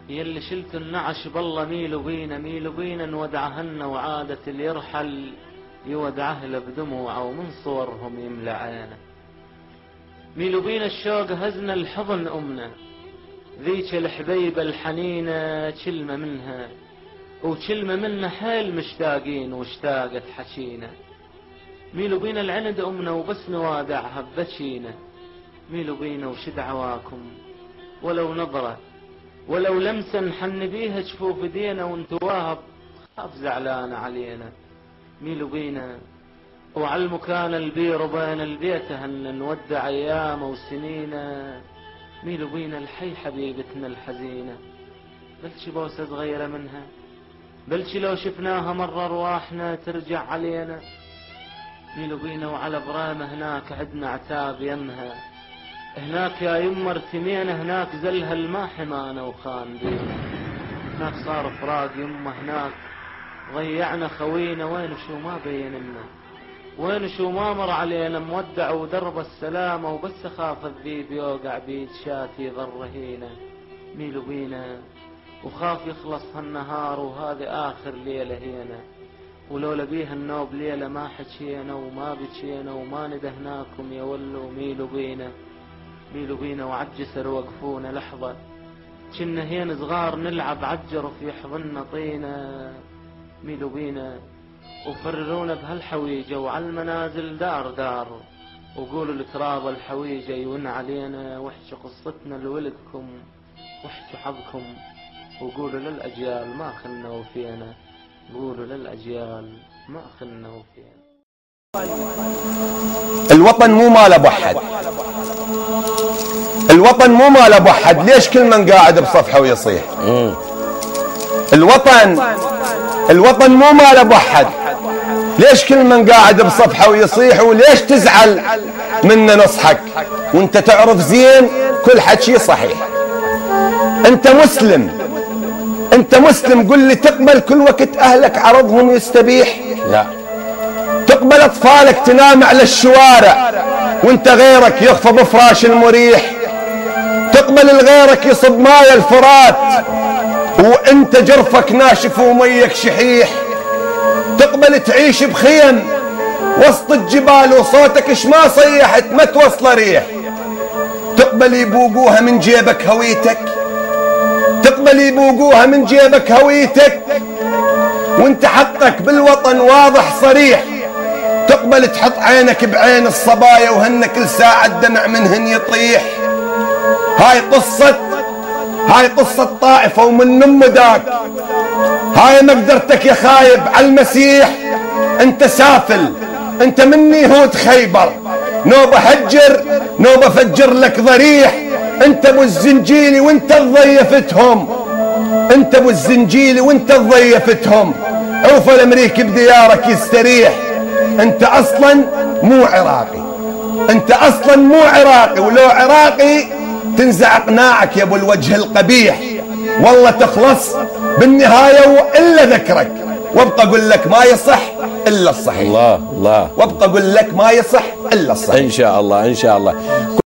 يلي شلت النعش بالله ميلوا بينا ميلوا بينا نودعهن، وعادة اللي يرحل يودعه له بدموعه ومن صورهم يملى عينه. ميلوا بينا الشوق هزنا الحضن أمنا، ذيك الحبيبة الحنينة كلمة منها وكلمة منها حيل مشتاقين واشتاقت حكينا. ميلوا بينا العند أمنا وبس نوادعها ببكينا. ميلوا بينا وشد عواكم ولو نظرة ولو لمسا نحن بيها جفوف ايدينا وانتواها خاف زعلانة علينا. ميلوا بينا وعلى المكان البير وبين البيت هن نودع ايام وسنينا. ميلوا بينا الحي حبيبتنا الحزينة، بلشي بوسة صغيرة منها، بلشي لو شفناها مرة رواحنا ترجع علينا. ميلوا بينا وعلى برامة هناك عدنا عتاب يمها، هناك يا يما ارتمينا، هناك زلها الماء حمانا وخان بينا. هناك صار فراق يما، هناك ضيعنا خوينا، وين شو ما بين لنا، وين شو ما مر علينا مودع ودرب السلامة، وبس خاف الذيب يوقع بيد شاتي ظل رهينة. ميلوا بينا وخاف يخلص هالنهار وهذه آخر ليلة هينا، ولولا بيها النوب ليلة ما حكينا وما بكينا وما ندهناكم يا ولو. ميلوا بينا ميلوا بينا وعجسر وقفونا لحظة، كنا هين صغار نلعب عجر في حضننا طينة. ميلوا بينا وفررونا بهالحويجة وعلى المنازل دار دار، وقولوا لتراب الحويجة يون علينا، واحكوا قصتنا لولدكم واحكوا حظكم، وقولوا للأجيال ما خلنا وفينا، قولوا للأجيال ما خلنا وفينا. الوطن مو مال ابو احد، الوطن مو مال ابو احد. ليش كل من قاعد بصفحه ويصيح؟ الوطن مو مال ابو احد. ليش كل من قاعد بصفحه ويصيح؟ وليش تزعل منا نصحك وانت تعرف زين كل حكي صحيح؟ انت مسلم قل لي تقبل كل وقت اهلك عرضهم يستبيح؟ لا. تقبل اطفالك تنام على الشوارع وانت غيرك يخفى بفراش المريح؟ تقبل الغيرك يصب ماي الفرات وانت جرفك ناشف وميك شحيح؟ تقبل تعيش بخيم وسط الجبال وصوتك اش ما صيحت ما توصل ريح؟ تقبل يبوقوها من جيبك هويتك؟ تقبل يبوقوها من جيبك هويتك وانت حقك بالوطن واضح صريح؟ تقبل تحط عينك بعين الصبايا وهن كل ساعة الدمع منهن يطيح؟ هاي قصة طائفة ومن ام داك، هاي مقدرتك يا خايب على المسيح. انت سافل، انت من يهود خيبر، نوبة هجر نوبة فجر لك ضريح. انت ابو الزنجيلي وانت ضيفتهم، انت ابو الزنجيلي وانت ضيفتهم. عوف الامريكي بديارك يستريح. انت اصلا مو عراقي، انت اصلا مو عراقي، ولو عراقي تنزع قناعك يا ابو الوجه القبيح. والله تخلص بالنهاية وإلا ذكرك، وابقى اقول لك ما يصح الا الصحيح. الله وابقى اقول لك ما يصح الا الصحيح ان شاء الله.